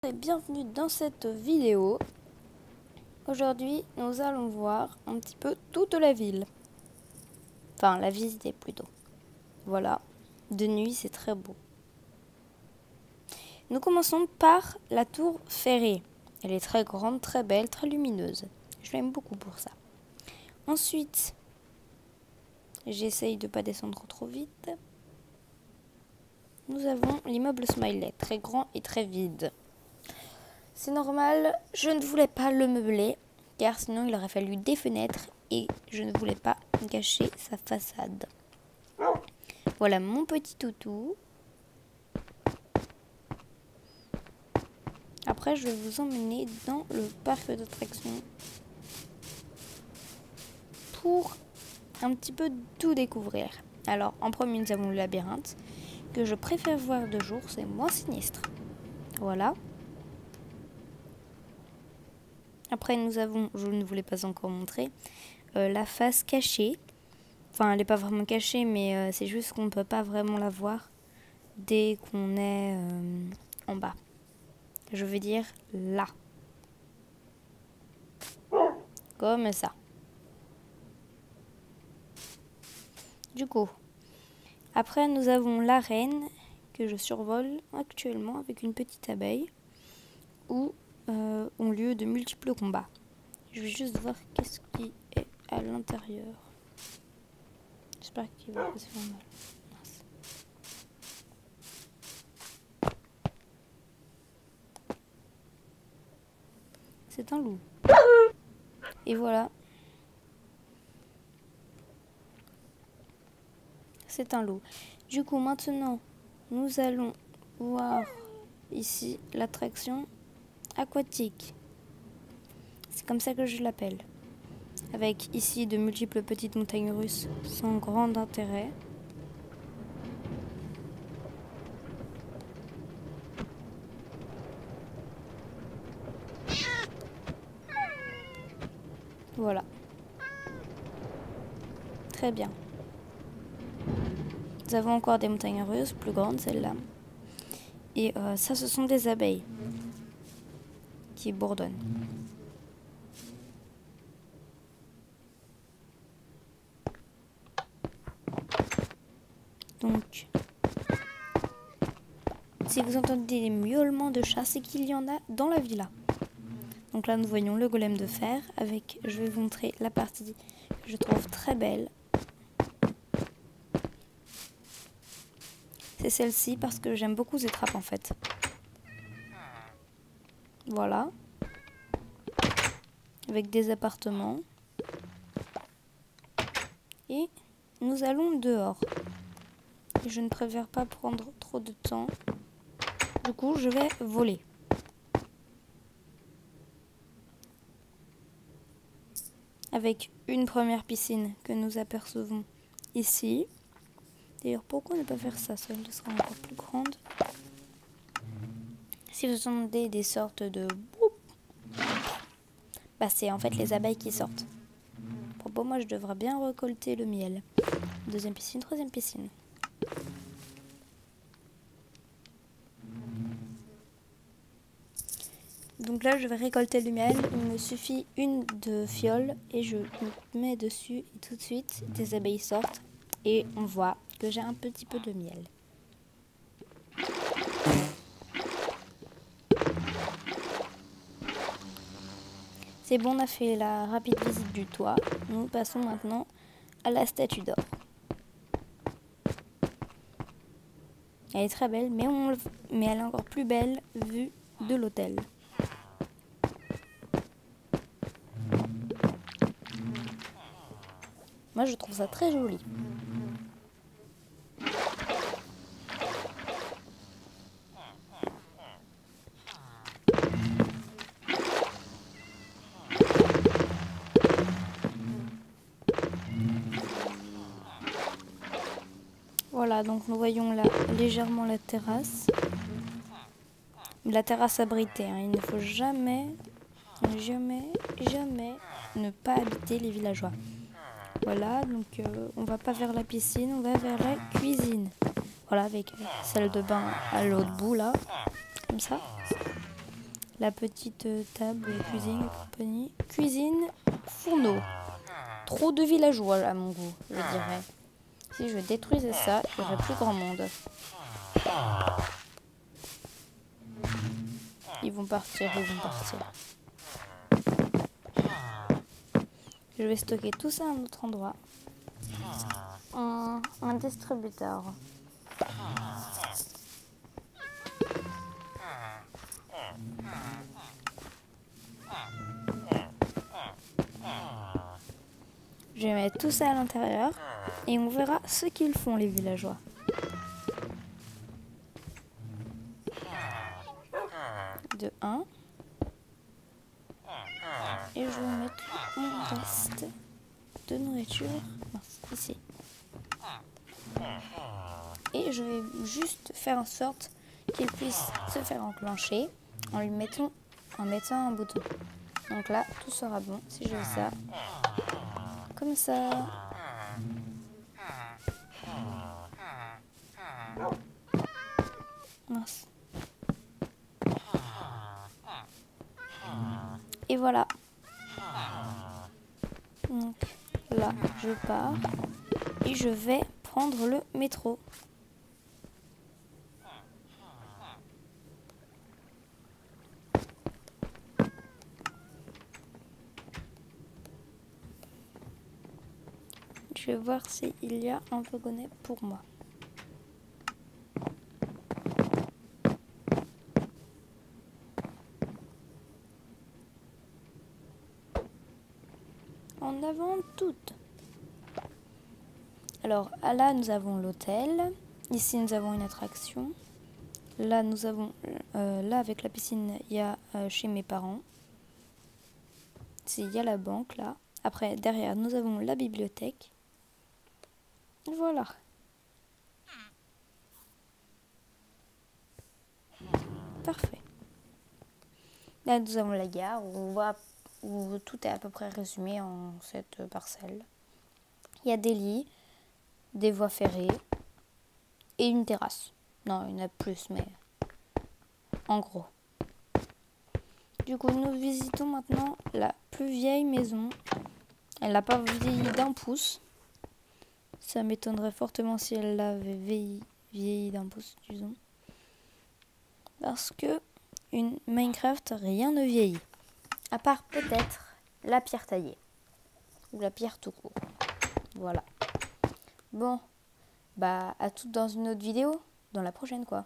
Et bienvenue dans cette vidéo. Aujourd'hui, nous allons voir un petit peu toute la ville. Enfin, la visiter plutôt. Voilà. De nuit, c'est très beau. Nous commençons par la tour ferrée. Elle est très grande, très belle, très lumineuse. Je l'aime beaucoup pour ça. Ensuite, j'essaye de ne pas descendre trop vite. Nous avons l'immeuble Smiley, très grand et très vide. C'est normal, je ne voulais pas le meubler, car sinon il aurait fallu des fenêtres et je ne voulais pas gâcher sa façade. Voilà mon petit toutou. Après, je vais vous emmener dans le parc d'attractions pour un petit peu tout découvrir. Alors, en premier, nous avons le labyrinthe, que je préfère voir de jour, c'est moins sinistre. Voilà. Après, nous avons, je ne vous l'ai pas encore montré, la face cachée. Enfin, elle n'est pas vraiment cachée, mais c'est juste qu'on ne peut pas vraiment la voir dès qu'on est en bas. Je veux dire là. Comme ça. Du coup, après, nous avons l'arène que je survole actuellement avec une petite abeille où ont lieu de multiples combats. Je vais juste voir qu'est-ce qui est à l'intérieur. J'espère qu'il va pas se faire mal. Mince. C'est un loup. Et voilà. C'est un loup. Du coup, maintenant, nous allons voir ici l'attraction aquatique. C'est comme ça que je l'appelle. Avec ici de multiples petites montagnes russes sans grand intérêt. Voilà. Très bien. Nous avons encore des montagnes russes, plus grandes celles-là. Et ça, ce sont des abeilles qui bourdonnent. Donc, si vous entendez des miaulements de chats, c'est qu'il y en a dans la villa. Donc là, nous voyons le golem de fer avec, je vais vous montrer la partie que je trouve très belle. C'est celle-ci parce que j'aime beaucoup ces trappes en fait. Voilà. Avec des appartements. Et nous allons dehors. Je ne préfère pas prendre trop de temps. Du coup, je vais voler. Avec une première piscine que nous apercevons ici. D'ailleurs, pourquoi ne pas faire ça? Ça sera encore plus grande. Si vous entendez des sortes de boum, bah c'est en fait les abeilles qui sortent. Pour moi, je devrais bien récolter le miel. Deuxième piscine, troisième piscine. Donc là, je vais récolter le miel. Il me suffit une de fiole et je mets dessus et tout de suite, des abeilles sortent et on voit que j'ai un petit peu de miel. C'est bon, on a fait la rapide visite du toit. Nous passons maintenant à la statue d'or. Elle est très belle, mais elle est encore plus belle vue de l'hôtel. Moi, je trouve ça très joli. Voilà, donc nous voyons là légèrement la terrasse. La terrasse abritée, hein. Il ne faut jamais ne pas habiter les villageois. Voilà, donc on va pas vers la piscine, on va vers la cuisine. Voilà, avec salle de bain à l'autre bout là, comme ça. la petite table cuisine et compagnie. Cuisine, fourneau. Trop de villageois à mon goût, je dirais. Si je détruisais ça, il n'y aurait plus grand monde. Ils vont partir. Je vais stocker tout ça à un autre endroit. Un distributeur. Je vais mettre tout ça à l'intérieur et on verra ce qu'ils font les villageois. De 1. Et je vais mettre mon reste de nourriture ici. Et je vais juste faire en sorte qu'il puisse se faire enclencher en mettant un bouton. Donc là, tout sera bon si je fais ça. Comme ça. Mince. Et voilà. Donc là, je pars et je vais prendre le métro. Je vais voir s'il y a un wagonnet pour moi. En avant toutes. Alors là nous avons l'hôtel. Ici nous avons une attraction. Là nous avons là avec la piscine il y a chez mes parents. Il y a la banque là. Après derrière nous avons la bibliothèque. Voilà. Parfait. Là nous avons la gare où tout est à peu près résumé en cette parcelle. Il y a des lits, des voies ferrées et une terrasse. Non, il y en a plus, mais en gros. Du coup, nous visitons maintenant la plus vieille maison. Elle n'a pas vieilli d'un pouce. Ça m'étonnerait fortement si elle avait vieilli d'un pouce, disons. Parce que une Minecraft, rien ne vieillit. À part peut-être la pierre taillée. Ou la pierre tout court. Voilà. Bon, bah à toutes dans une autre vidéo. Dans la prochaine quoi.